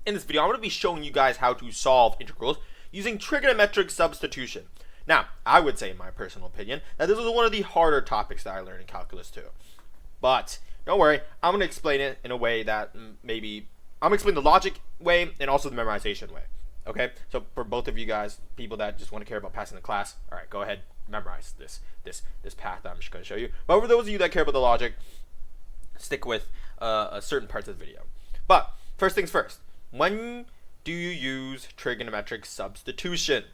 In this video, I'm going to be showing you guys how to solve integrals using trigonometric substitution. Now, I would say, in my personal opinion, that this was one of the harder topics that I learned in calculus 2. But don't worry, I'm going to explain it in a way that maybe I'm going to explain the logic way and also the memorization way. Okay, so for both of you guys, people that just want to care about passing the class, all right, go ahead, memorize this path that I'm just going to show you. But for those of you that care about the logic, stick with certain parts of the video. But first things first, when do you use trigonometric substitution?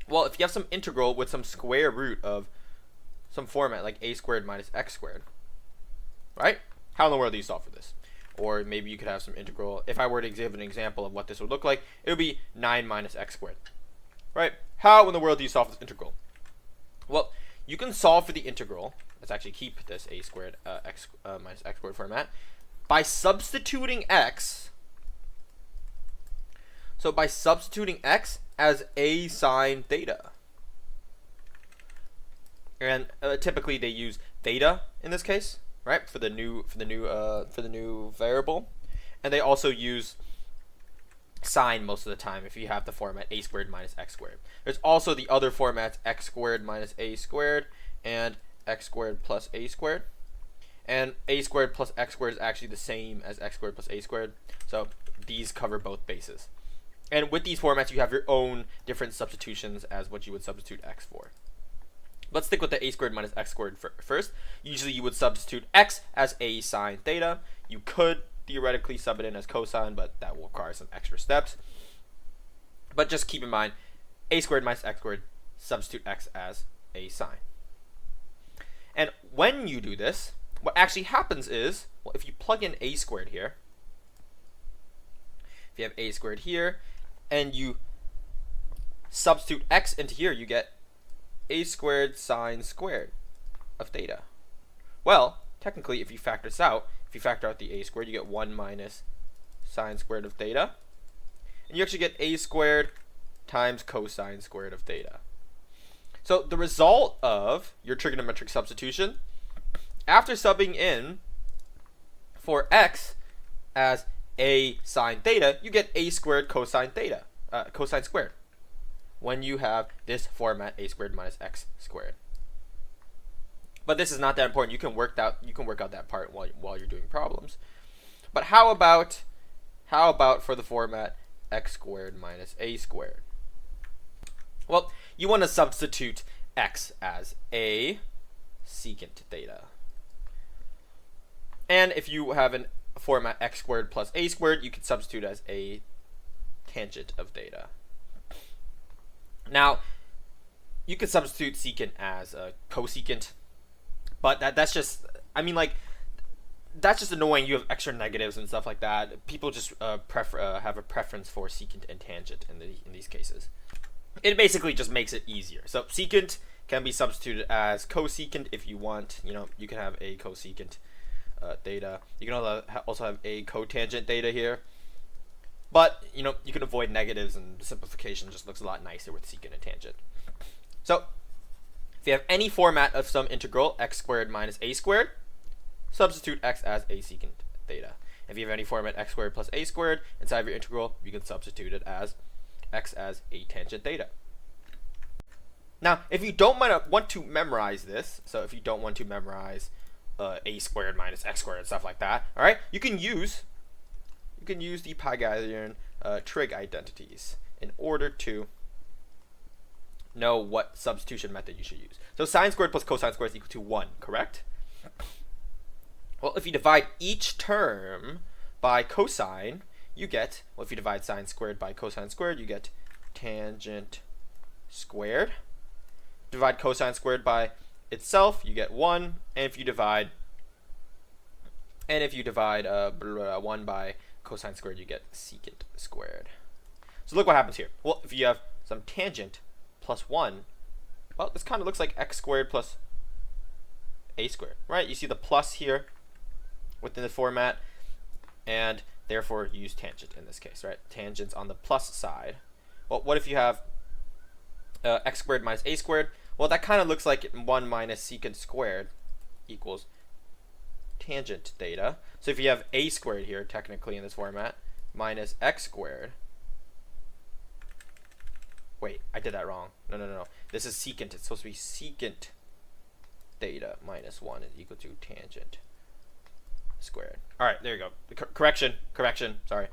Well, if you have some integral with some square root of some format like a squared minus x squared, right? How in the world do you solve for this? Or maybe you could have some integral. If I were to give an example of what this would look like, it would be 9 minus x squared, right? How in the world do you solve this integral? Well, you can solve for the integral. Let's actually keep this a squared x minus x squared format by substituting x. So by substituting x as a sine theta, and typically they use theta in this case, right, for the new variable, and they also use sine most of the time if you have the format a squared minus x squared. There's also the other formats x squared minus a squared and x squared plus a squared, and a squared plus x squared is actually the same as x squared plus a squared, so these cover both bases. And with these formats, you have your own different substitutions as what you would substitute x for. Let's stick with the a squared minus x squared first. Usually you would substitute x as a sine theta. You could theoretically sub it in as cosine, but that will require some extra steps. But just keep in mind, a squared minus x squared, substitute x as a sine. And when you do this, what actually happens is, well, if you plug in a squared here, if you have a squared here, and you substitute x into here, you get a squared sine squared of theta. Well, technically, if you factor this out, if you factor out the a squared, you get 1 minus sine squared of theta. And you actually get a squared times cosine squared of theta. So the result of your trigonometric substitution, after subbing in for x as a sine theta, you get a squared cosine theta, cosine squared, when you have this format a squared minus x squared. But this is not that important. You can work out that part while you're doing problems. But how about for the format x squared minus a squared? Well, you want to substitute x as a secant theta. And if you have a format x squared plus a squared, you can substitute as a tangent of theta. Now, you could substitute secant as a cosecant, but that's just, I mean, like, that's just annoying. You have extra negatives and stuff like that. People just have a preference for secant and tangent in these cases. It basically just makes it easier. So secant can be substituted as cosecant if you want. You know, you can have a cosecant theta. You can also have a cotangent theta here. But, you know, you can avoid negatives, and simplification just looks a lot nicer with secant and tangent. So, if you have any format of some integral, x squared minus a squared, substitute x as a secant theta. If you have any format x squared plus a squared inside of your integral, you can substitute it as x as a tangent theta. Now, if you don't want to memorize this, so if you don't want to memorize a squared minus x squared and stuff like that, all right, you can use the Pythagorean trig identities in order to know what substitution method you should use. So sine squared plus cosine squared is equal to 1, correct? Well, if you divide each term by cosine, you get, well, if you divide sine squared by cosine squared, you get tangent squared. Divide cosine squared by itself, you get 1, and if you divide 1 by cosine squared, you get secant squared. So look what happens here. Well, if you have some tangent plus 1, well, this kind of looks like x squared plus a squared, right? You see the plus here within the format, and therefore you use tangent in this case, right? Tangent's on the plus side. Well, what if you have x squared minus a squared? Well, that kind of looks like 1 minus secant squared equals tangent theta. So if you have a squared here, technically in this format, minus x squared. Wait, I did that wrong. No. This is secant. It's supposed to be secant theta minus 1 is equal to tangent squared. All right, there you go. Correction, sorry.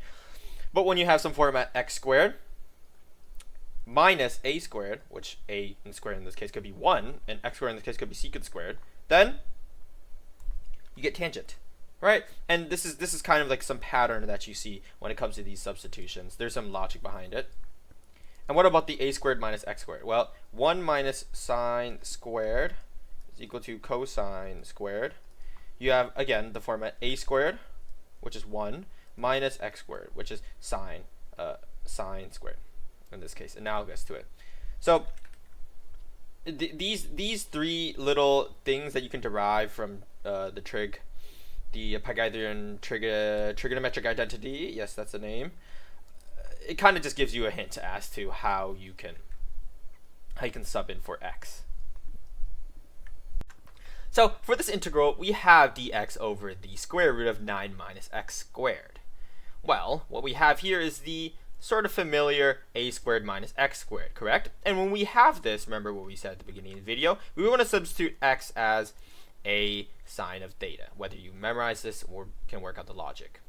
But when you have some form at x squared minus a squared, which a squared in this case could be 1, and x squared in this case could be secant squared, then you get tangent, right? And this is kind of like some pattern that you see when it comes to these substitutions. There's some logic behind it. And what about the a squared minus x squared? Well, 1 minus sine squared is equal to cosine squared. You have, again, the format a squared, which is 1, minus x squared, which is sine squared, in this case, analogous to it. So these three little things that you can derive from the Pythagorean trigonometric identity, yes, that's the name. It kind of just gives you a hint as to how you can sub in for x. So for this integral, we have dx over the square root of 9 minus x squared. Well, what we have here is the sort of familiar a squared minus x squared, correct? And when we have this, remember what we said at the beginning of the video, we want to substitute x as a sine of theta, whether you memorize this or can work out the logic.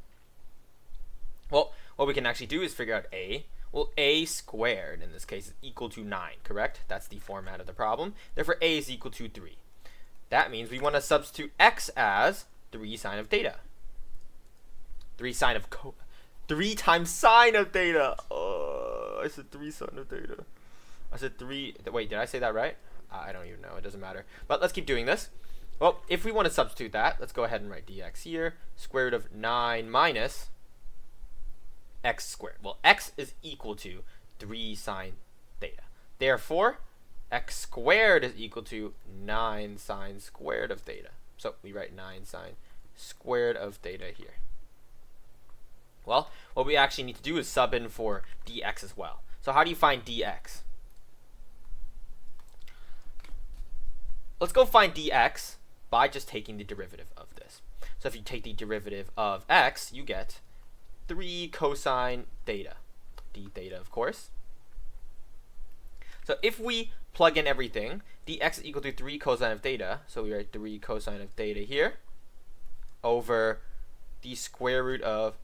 Well, what we can actually do is figure out a. Well, a squared in this case is equal to 9, correct? That's the format of the problem. Therefore, a is equal to 3. That means we want to substitute x as 3 sine of theta. 3 times sine of theta. Oh, I said 3 sine of theta. I said 3. Wait, did I say that right? I don't even know. It doesn't matter. But let's keep doing this. Well, if we want to substitute that, let's go ahead and write dx here. Square root of 9 minus x squared. Well, x is equal to 3 sine theta. Therefore, x squared is equal to 9 sine squared of theta. So we write 9 sine squared of theta here. Well, what we actually need to do is sub in for dx as well. So how do you find dx? Let's go find dx by just taking the derivative of this. So if you take the derivative of x, you get 3 cosine theta, d theta of course. So if we plug in everything, dx is equal to 3 cosine of theta, so we write 3 cosine of theta here, over the square root of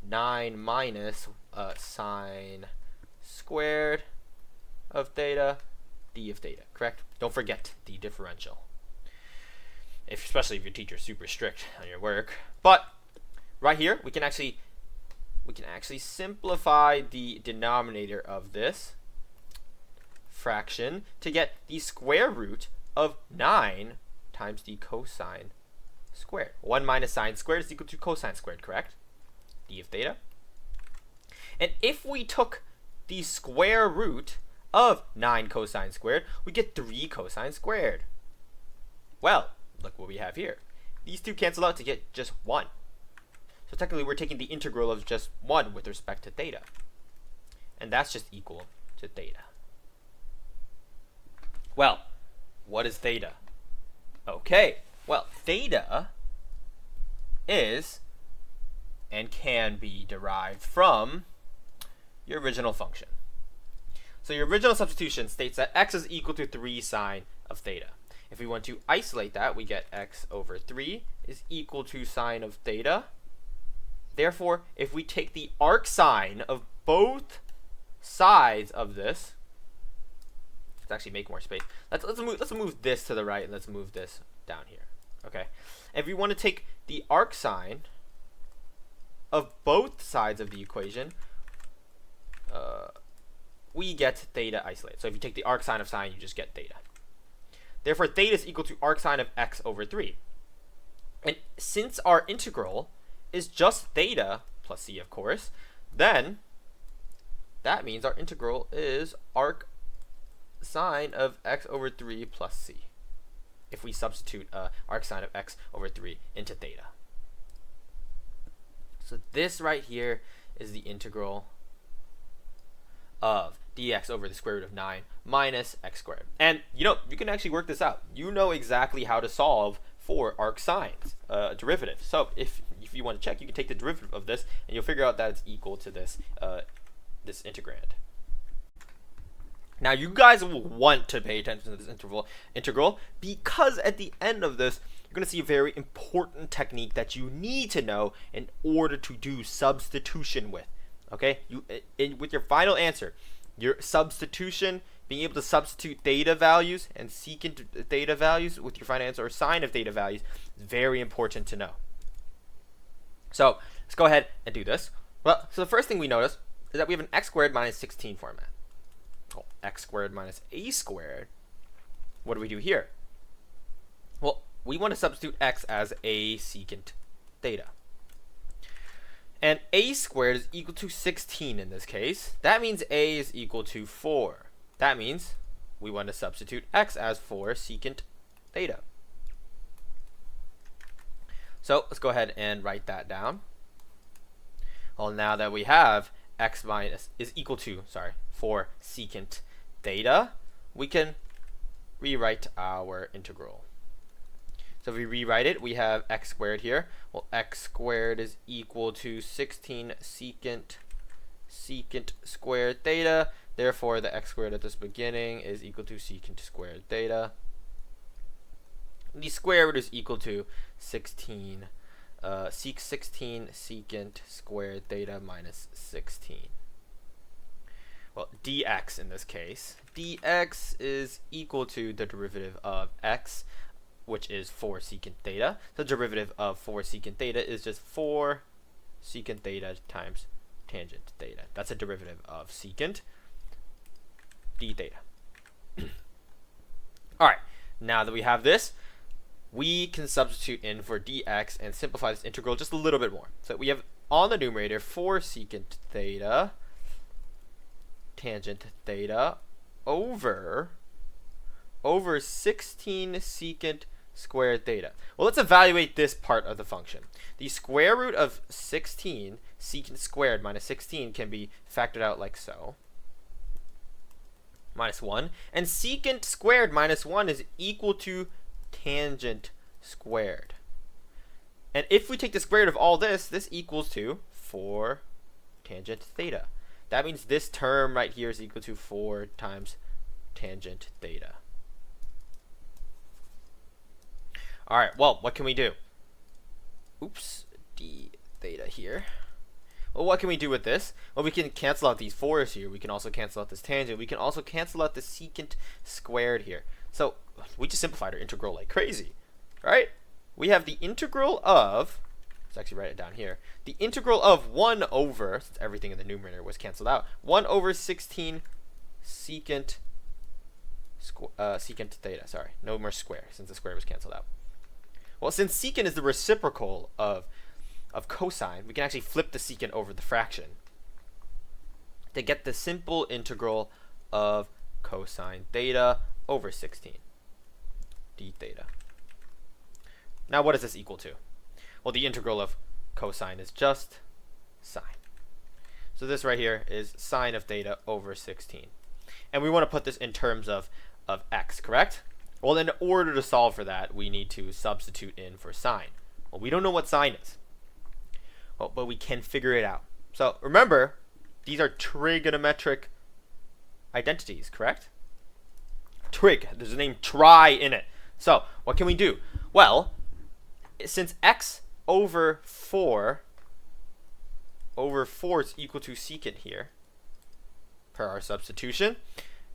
9 minus sine squared of theta, d of theta, correct? Don't forget the differential, especially if your teacher's super strict on your work. But right here, we can actually simplify the denominator of this fraction to get the square root of 9 times the cosine squared. 1 minus sine squared is equal to cosine squared, correct? D of theta. And if we took the square root of 9 cosine squared, we get 3 cosine squared. Well, look what we have here. These two cancel out to get just 1. So technically we're taking the integral of just 1 with respect to theta. And that's just equal to theta. Well, what is theta? Okay, well, theta is and can be derived from your original function. So your original substitution states that x is equal to 3 sine of theta. If we want to isolate that, we get x over 3 is equal to sine of theta. Therefore, if we take the arc sine of both sides of this, let's actually make more space. Let's move this to the right and let's move this down here. Okay. If we want to take the arc sine of both sides of the equation, we get theta isolated. So if you take the arc sine of sine, you just get theta. Therefore, theta is equal to arc sine of x over 3. And since our integral is just theta plus c, of course, then that means our integral is arc sine of x over 3 plus c, if we substitute arc sine of x over 3 into theta. So this right here is the integral of dx over the square root of 9 minus x squared. And you can actually work this out. You know exactly how to solve for arc sines, derivative. So if you want to check, you can take the derivative of this, and you'll figure out that it's equal to this this integrand. Now you guys will want to pay attention to this integral because at the end of this, you're going to see a very important technique that you need to know in order to do substitution with. Okay, with your final answer, your substitution, being able to substitute theta values and secant theta values with your final answer, or sine of theta values, is very important to know. So let's go ahead and do this. Well, so the first thing we notice is that we have an x squared minus 16 format. Oh, x squared minus a squared. What do we do here? Well, we want to substitute x as a secant theta. And a squared is equal to 16 in this case. That means a is equal to 4. That means we want to substitute x as 4 secant theta. So let's go ahead and write that down. Well, now that we have x minus is equal to, 4 secant theta, we can rewrite our integral. So if we rewrite it, we have x squared here. Well, x squared is equal to 16 secant squared theta. Therefore, the x squared at this beginning is equal to secant squared theta. The square root is equal to 16 secant squared theta minus 16. Well, dx in this case, dx is equal to the derivative of x, which is 4 secant theta. The derivative of 4 secant theta is just 4 secant theta times tangent theta. That's a derivative of secant d theta. Alright, now that we have this, we can substitute in for dx and simplify this integral just a little bit more. So we have on the numerator 4 secant theta tangent theta over 16 secant squared theta. Well, let's evaluate this part of the function. The square root of 16 secant squared minus 16 can be factored out like so. Minus 1. And secant squared minus 1 is equal to tangent squared. And if we take the square root of all this, this equals to 4 tangent theta. That means this term right here is equal to 4 times tangent theta. Alright, well, what can we do? Oops, d theta here. Well, what can we do with this? Well, we can cancel out these 4's here. We can also cancel out this tangent. We can also cancel out the secant squared here. So we just simplified our integral like crazy, right? We have the integral of, let's actually write it down here. The integral of 1 over, since everything in the numerator was canceled out, 1 over 16 secant theta. Sorry, no more square since the square was canceled out. Well, since secant is the reciprocal of cosine, we can actually flip the secant over the fraction to get the simple integral of cosine theta over 16 d theta. Now, what is this equal to? Well, the integral of cosine is just sine. So this right here is sine of theta over 16. And we want to put this in terms of x, correct? Well, in order to solve for that, we need to substitute in for sine. Well, we don't know what sine is. Well, but we can figure it out. So remember, these are trigonometric identities, correct? Trig, there's the name tri in it. So what can we do? Well, since x over 4 is equal to secant here, per our substitution,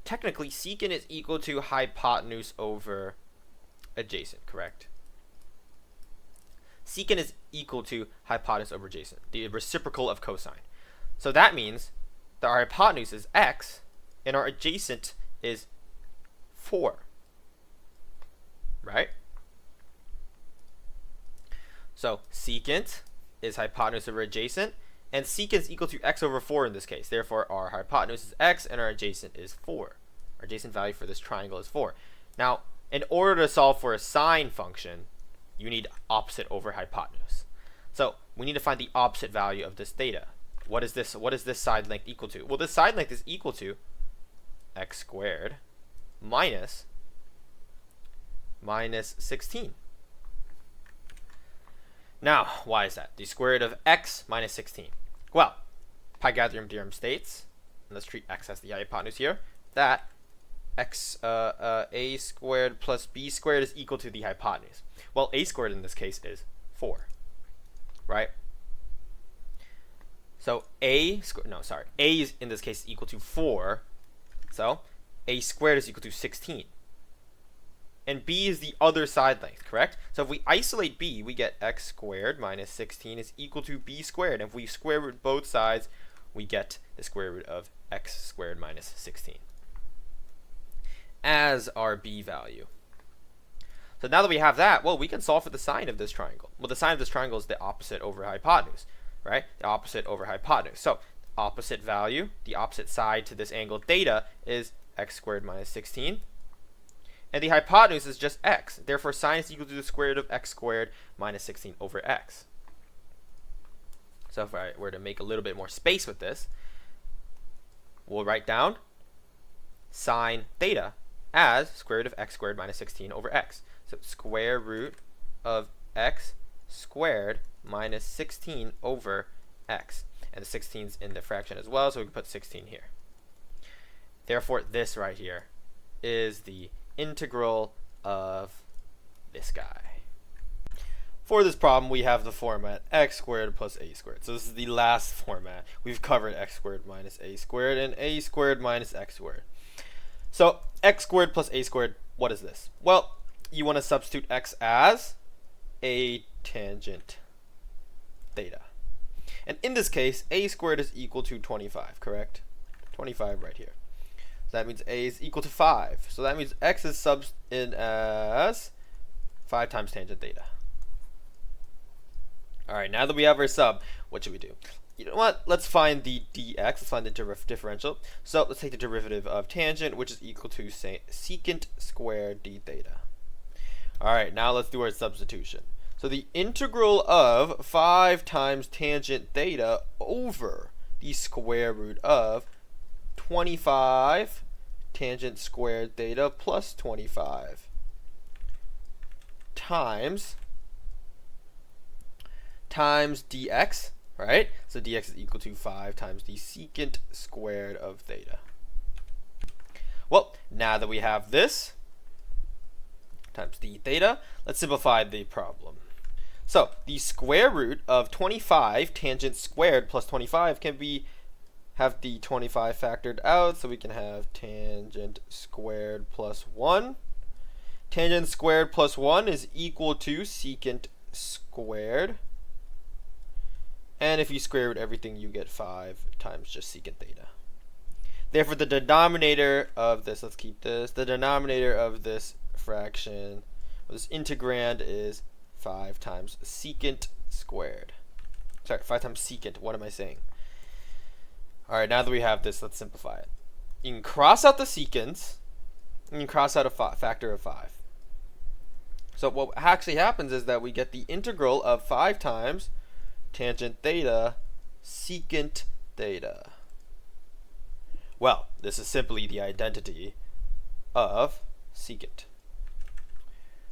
technically secant is equal to hypotenuse over adjacent, correct? Secant is equal to hypotenuse over adjacent, the reciprocal of cosine. So that means that our hypotenuse is x and our adjacent is 4, right? So secant is hypotenuse over adjacent, and secant is equal to x over 4 in this case. Therefore, our hypotenuse is x and our adjacent is 4. Our adjacent value for this triangle is 4. Now, in order to solve for a sine function, you need opposite over hypotenuse. So we need to find the opposite value of this theta. What is this? What is this side length equal to? Well, this side length is equal to x squared minus 16. Now, why is that? The square root of x minus 16. Well, Pythagorean theorem states, and let's treat x as the hypotenuse here, that a squared plus b squared is equal to the hypotenuse. Well, a squared in this case is 4, right? So a is in this case equal to 4, so a squared is equal to 16. And b is the other side length, correct? So if we isolate b, we get x squared minus 16 is equal to b squared. And if we square root both sides, we get the square root of x squared minus 16 as our b value. So now that we have that, well, we can solve for the sine of this triangle. Well, the sine of this triangle is the opposite over hypotenuse, right? The opposite over hypotenuse. So opposite value, the opposite side to this angle theta is x squared minus 16. And the hypotenuse is just x. Therefore, sine is equal to the square root of x squared minus 16 over x. So if I were to make a little bit more space with this, we'll write down sine theta as square root of x squared minus 16 over x. So square root of x squared minus 16 over x. And the 16's in the fraction as well, so we can put 16 here. Therefore, this right here is the integral of this guy. For this problem, we have the format x squared plus a squared. So this is the last format. We've covered x squared minus a squared and a squared minus x squared. So x squared plus a squared, what is this? Well, you want to substitute x as a tangent theta. And in this case, a squared is equal to 25, correct? 25 right here. So that means a is equal to 5. So that means x is subbed in as 5 times tangent theta. All right, now that we have our sub, what should we do? You know what? Let's find the dx. Let's find the differential. So let's take the derivative of tangent, which is equal to secant squared d theta. All right, now let's do our substitution. So the integral of 5 times tangent theta over the square root of 25 tangent squared theta plus 25 times dx, right? So dx is equal to 5 times the secant squared of theta. Well, now that we have this times d theta, let's simplify the problem. So the square root of 25 tangent squared plus 25 can be have the 25 factored out, so we can have tangent squared plus 1. Tangent squared plus 1 is equal to secant squared. And if you square root everything, you get 5 times just secant theta. Therefore, the denominator of this, let's keep this, the denominator of this fraction, this integrand is 5 times secant squared. Sorry, 5 times secant, what am I saying? All right, now that we have this, let's simplify it. You can cross out the secants, and you can cross out a factor of 5. So what actually happens is that we get the integral of 5 times tangent theta secant theta. Well, this is simply the identity of secant.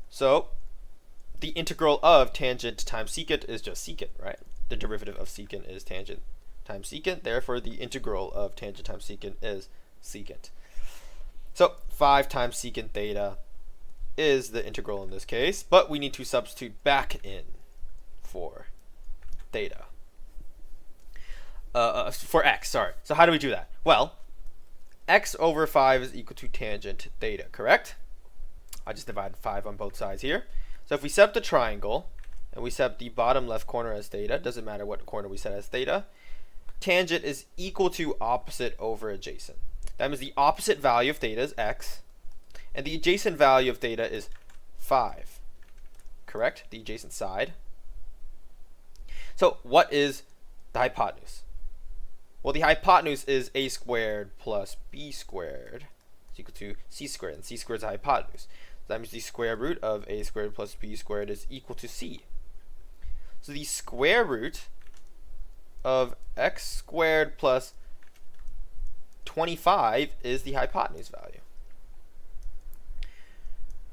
So the integral of tangent times secant is just secant, right? The derivative of secant is tangent times secant. Therefore, the integral of tangent times secant is secant. So 5 times secant theta is the integral in this case, but we need to substitute back in for theta. For x, sorry. So how do we do that? Well, x over 5 is equal to tangent theta, correct? I just divided 5 on both sides here. So if we set up the triangle, and we set up the bottom left corner as theta, doesn't matter what corner we set as theta, tangent is equal to opposite over adjacent. That means the opposite value of theta is x, and the adjacent value of theta is 5, correct? The adjacent side. So what is the hypotenuse? Well, the hypotenuse is a squared plus b squared is equal to c squared, and c squared is the hypotenuse. So that means the square root of a squared plus b squared is equal to c. So the square root of x squared plus 25 is the hypotenuse value.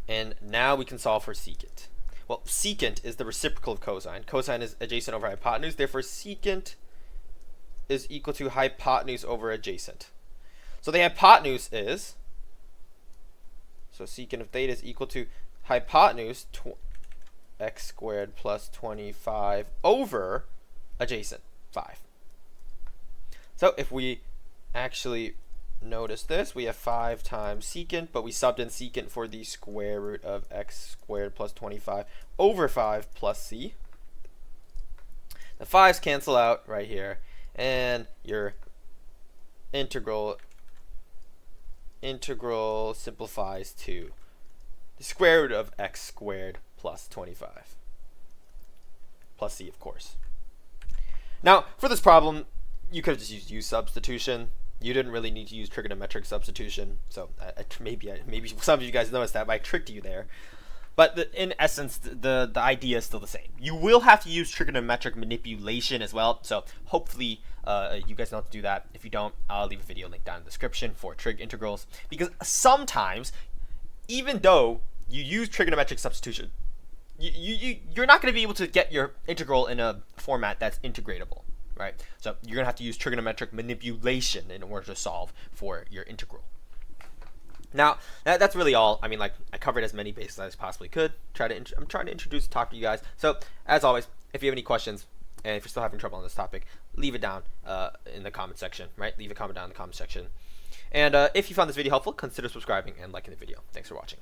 And now we can solve for secant. Well, secant is the reciprocal of cosine. Cosine is adjacent over hypotenuse. Therefore, secant is equal to hypotenuse over adjacent. So the hypotenuse is, so secant of theta is equal to hypotenuse x squared plus 25 over adjacent 5. So if we actually notice this, we have 5 times secant, but we subbed in secant for the square root of x squared plus 25 over 5 plus c. The 5's cancel out right here, and your integral simplifies to the square root of x squared plus 25 plus c, of course. Now, for this problem, you could have just used substitution. You didn't really need to use trigonometric substitution. So maybe some of you guys noticed that, but I tricked you there. But in essence, the idea is still the same. You will have to use trigonometric manipulation as well. So hopefully you guys know how to do that. If you don't, I'll leave a video link down in the description for trig integrals. Because sometimes, even though you use trigonometric substitution, you're not going to be able to get your integral in a format that's integratable, right? So you're going to have to use trigonometric manipulation in order to solve for your integral. Now, that's really all. I mean, like, I covered as many bases as I possibly could. I'm trying to talk to you guys. So, as always, if you have any questions, and if you're still having trouble on this topic, leave it down in the comment section, right? Leave a comment down in the comment section. And if you found this video helpful, consider subscribing and liking the video. Thanks for watching.